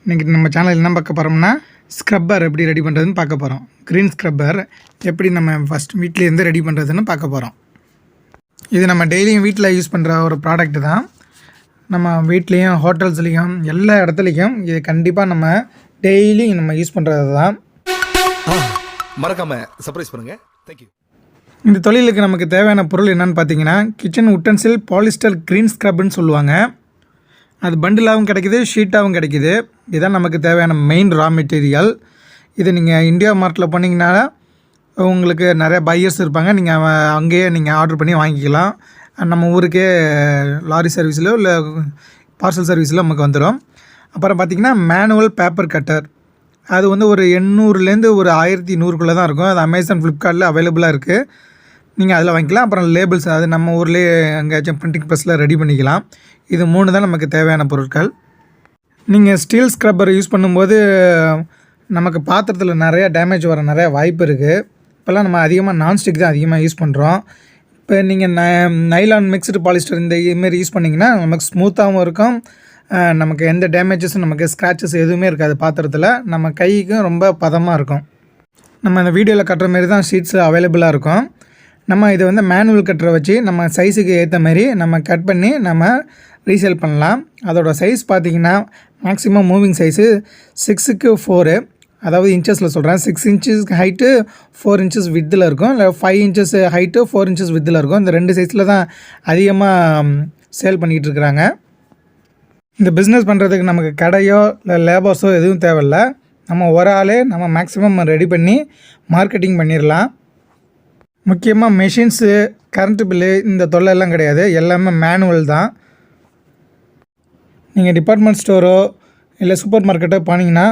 இன்றைக்கி நம்ம சேனல் என்ன பார்க்க போகிறோம்னா ஸ்க்ரப்பர் எப்படி ரெடி பண்ணுறதுன்னு பார்க்க போகிறோம். க்ரீன் ஸ்க்ரப்பர் எப்படி நம்ம ஃபஸ்ட் வீட்டிலேருந்து ரெடி பண்ணுறதுன்னு பார்க்க போகிறோம். இது நம்ம டெய்லியும் வீட்டில் யூஸ் பண்ணுற ஒரு ப்ராடக்ட் தான். நம்ம வீட்லேயும் ஹோட்டல்ஸ்லேயும் எல்லா இடத்துலையும் இது கண்டிப்பாக நம்ம டெய்லி நம்ம யூஸ் பண்ணுறது தான். மறக்காமல் சர்ப்ரைஸ் பண்ணுங்கள். தேங்க்யூ. இந்த தொழிலுக்கு நமக்கு தேவையான பொருள் என்னென்னு பார்த்தீங்கன்னா கிச்சன் உட்டன்சில் பாலிஸ்டர் க்ரீன் ஸ்க்ரப்னு சொல்லுவாங்க. அது பண்டிலாகவும் கிடைக்கிது, ஷீட்டாகவும் கிடைக்கிது. இதுதான் நமக்கு தேவையான மெயின் ரா மெட்டீரியல். இது நீங்கள் இந்தியா மார்ட்டில் போனீங்கன்னா உங்களுக்கு நிறைய பையர்ஸ் இருப்பாங்க. நீங்கள் அங்கேயே நீங்கள் ஆர்டர் பண்ணி வாங்கிக்கலாம். நம்ம ஊருக்கே லாரி சர்வீஸிலோ இல்லை பார்சல் சர்வீஸில் நமக்கு வந்துடும். அப்புறம் பார்த்திங்கன்னா மேனுவல் பேப்பர் கட்டர். அது வந்து ஒரு 800லேருந்து ஒரு 1100க்குள்ளே தான் இருக்கும். அது அமேசான், ஃப்ளிப்கார்ட்டில் அவைலபிளாக இருக்குது. நீங்கள் அதில் வாங்கிக்கலாம். அப்புறம் லேபிள்ஸ், அது நம்ம ஊர்லேயே எங்கேயாச்சும் பிரிண்டிங் ப்ரெஸ்ஸில் ரெடி பண்ணிக்கலாம். இது 3 தான் நமக்கு தேவையான பொருட்கள். நீங்கள் ஸ்டீல் ஸ்க்ரப்பர் யூஸ் பண்ணும்போது நமக்கு பாத்திரத்தில் நிறையா டேமேஜ் வர நிறையா வாய்ப்பு இருக்குது. இப்போல்லாம் நம்ம அதிகமாக நான்ஸ்டிக் தான் அதிகமாக யூஸ் பண்ணுறோம். இப்போ நீங்கள் நைலான் மிக்ஸ்டு பாலிஸ்டர் இந்த இதுமாரி யூஸ் பண்ணிங்கன்னா நமக்கு ஸ்மூத்தாகவும் இருக்கும். நமக்கு எந்த டேமேஜஸும் நமக்கு ஸ்க்ராச்சஸ் எதுவுமே இருக்காது பாத்திரத்தில். நம்ம கைக்கும் ரொம்ப பதமாக இருக்கும். நம்ம இந்த வீடியோவில் கட்டுற மாரி தான் ஷீட்ஸ் அவைலபிளாக இருக்கும். நம்ம இதை வந்து மேனுவல் கட்டரை வச்சு நம்ம சைஸுக்கு ஏற்ற மாதிரி நம்ம கட் பண்ணி நம்ம ரீசேல் பண்ணலாம். அதோட சைஸ் பார்த்திங்கன்னா மேக்ஸிமம் மூவிங் சைஸு 6க்கு 4, அதாவது இன்ச்சஸில் சொல்கிறேன். 6 இன்ச்சஸ் ஹைட்டு, 4 இன்ச்சஸ் வித்தில் இருக்கும். இல்லை 5 இன்ச்சஸ் ஹைட்டு, 4 இன்ச்சஸ் வித்தில் இருக்கும். இந்த 2 சைஸில் தான் அதிகமாக சேல் பண்ணிக்கிட்டு இருக்கிறாங்க. இந்த பிஸ்னஸ் பண்ணுறதுக்கு நமக்கு கடையோ இல்லை லேபர்ஸோ எதுவும் தேவையில்லை. நம்ம ஒரு ஆளே நம்ம மேக்ஸிமம் ரெடி பண்ணி மார்க்கெட்டிங் பண்ணிடலாம். முக்கியமாக மெஷின்ஸு, கரண்ட்டு பில்லு இந்த தொல்லையெல்லாம் கிடையாது. எல்லாமே மேனுவல் தான். நீங்கள் டிபார்ட்மெண்ட் ஸ்டோரோ இல்லை சூப்பர் மார்க்கெட்டோ போனீங்கன்னா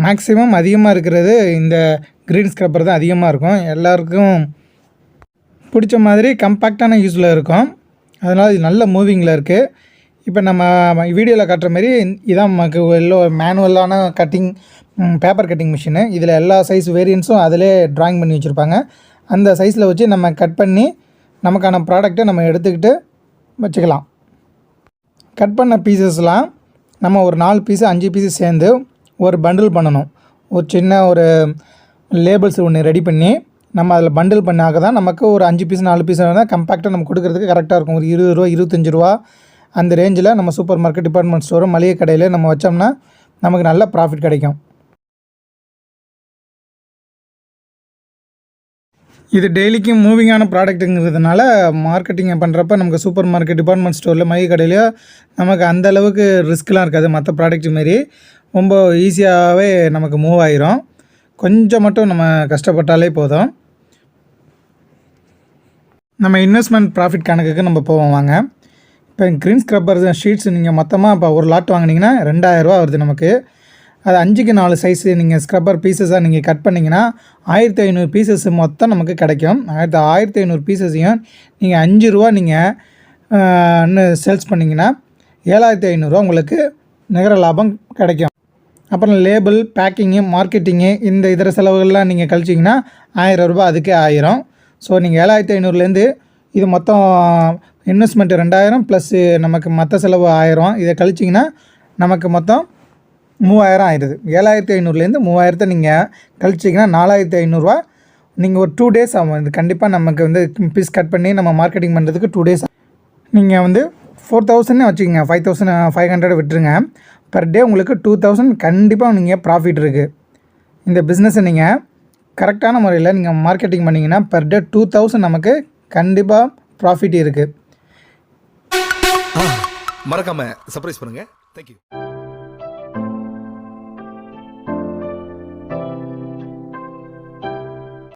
மேக்ஸிமம் அதிகமாக இருக்கிறது இந்த க்ரீன் ஸ்க்ரப்பர் தான் அதிகமாக இருக்கும். எல்லாருக்கும் பிடிச்ச மாதிரி கம்பேக்டான யூஸில் இருக்கும். அதனால் இது நல்ல மூவிங்கில் இருக்குது. இப்போ நம்ம வீடியோவில் காட்டுற மாதிரி இதான் நமக்கு மேனுவலான கட்டிங் பேப்பர் கட்டிங் மிஷினு. இதில் எல்லா சைஸ் வேரியன்ஸும் அதிலே ட்ராயிங் பண்ணி வச்சுருப்பாங்க. அந்த சைஸில் வச்சு நம்ம கட் பண்ணி நமக்கான ப்ராடக்டை நம்ம எடுத்துக்கிட்டு வச்சுக்கலாம். கட் பண்ண பீசஸ்லாம் நம்ம ஒரு 4 பீஸு 5 பீஸு சேர்ந்து ஒரு பண்டில் பண்ணணும். ஒரு சின்ன ஒரு லேபிள்ஸ் ஒன்று ரெடி பண்ணி நம்ம அதில் பண்டில் பண்ணாக தான் நமக்கு ஒரு 5 பீஸ் 4 பீஸ் தான் கம்பேக்டாக நம்ம கொடுக்குறதுக்கு கரெக்டாக இருக்கும். ஒரு 20 ரூபா 25 ரூபா அந்த ரேஞ்சில் நம்ம சூப்பர் மார்க்கெட், டிபார்ட்மெண்ட் ஸ்டோரு, மளிகை கடையில் நம்ம வச்சோம்னா நமக்கு நல்ல ப்ராஃபிட் கிடைக்கும். இது டெய்லிக்கும் மூவிங்கான ப்ராடக்ட்டுங்கிறதுனால மார்க்கெட்டிங் பண்ணுறப்ப நமக்கு சூப்பர் மார்க்கெட், டிபார்ட்மெண்ட் ஸ்டோரில், மளிகை கடையிலையோ நமக்கு அந்த அளவுக்கு ரிஸ்க்லாம் இருக்காது. மற்ற ப்ராடக்ட் மாரி ரொம்ப ஈஸியாகவே நமக்கு மூவ் ஆகிரும். கொஞ்சம் மட்டும் நம்ம கஷ்டப்பட்டாலே போதும். நம்ம இன்வெஸ்ட்மெண்ட் ப்ராஃபிட் கணக்குக்கு நம்ம போவோம் வாங்க. இப்போ க்ரீன் ஸ்க்ரப்பர் ஷீட்ஸ் நீங்கள் மொத்தமாக இப்போ ஒரு லாட் வாங்கினீங்கன்னா 2000 ரூபா வருது நமக்கு. அது 5க்கு 4 சைஸு நீங்கள் ஸ்க்ரப்பர் பீசஸாக நீங்கள் கட் பண்ணிங்கன்னா 1500 பீசஸ் மொத்தம் நமக்கு கிடைக்கும். 1500 பீசஸையும் நீங்கள் 5 ரூபா நீங்கள் சேல்ஸ் பண்ணிங்கன்னா 7500 ரூபா உங்களுக்கு நிகர லாபம் கிடைக்கும். அப்புறம் லேபிள், பேக்கிங்கு, மார்க்கெட்டிங்கு இந்த இதர செலவுகள்லாம் நீங்கள் கழிச்சிங்கன்னா 1000 ரூபா அதுக்கே ஆயிரும். ஸோ நீங்கள் 7500லேருந்து இது மொத்தம் இன்வெஸ்ட்மெண்ட்டு 2000 ப்ளஸ் நமக்கு மற்ற செலவு 1000, இதை கழிச்சிங்கன்னா நமக்கு மொத்தம் 3000 ஆயிடுது. 7500லேருந்து 3000 நீங்கள் கழிச்சிங்கன்னா 4500 ரூபா. நீங்கள் ஒரு 2 டேஸ் ஆகும். இது கண்டிப்பாக நமக்கு வந்து பீஸ் கட் பண்ணி நம்ம மார்க்கெட்டிங் பண்ணுறதுக்கு 2 டேஸ். நீங்கள் வந்து 4000 வச்சுக்கோங்க, 5500 விட்டுருங்க. பர் டே உங்களுக்கு 2000 கண்டிப்பாக நீங்கள் ப்ராஃபிட் இருக்குது. இந்த பிஸ்னஸை நீங்கள் கரெக்டான முறையில் நீங்கள் மார்க்கெட்டிங் பண்ணிங்கன்னா பர் டே 2000 நமக்கு கண்டிப்பாக ப்ராஃபிட் இருக்குது. மறக்காமல் சர்ப்ரைஸ் பண்ணுங்கள். தேங்க்யூ.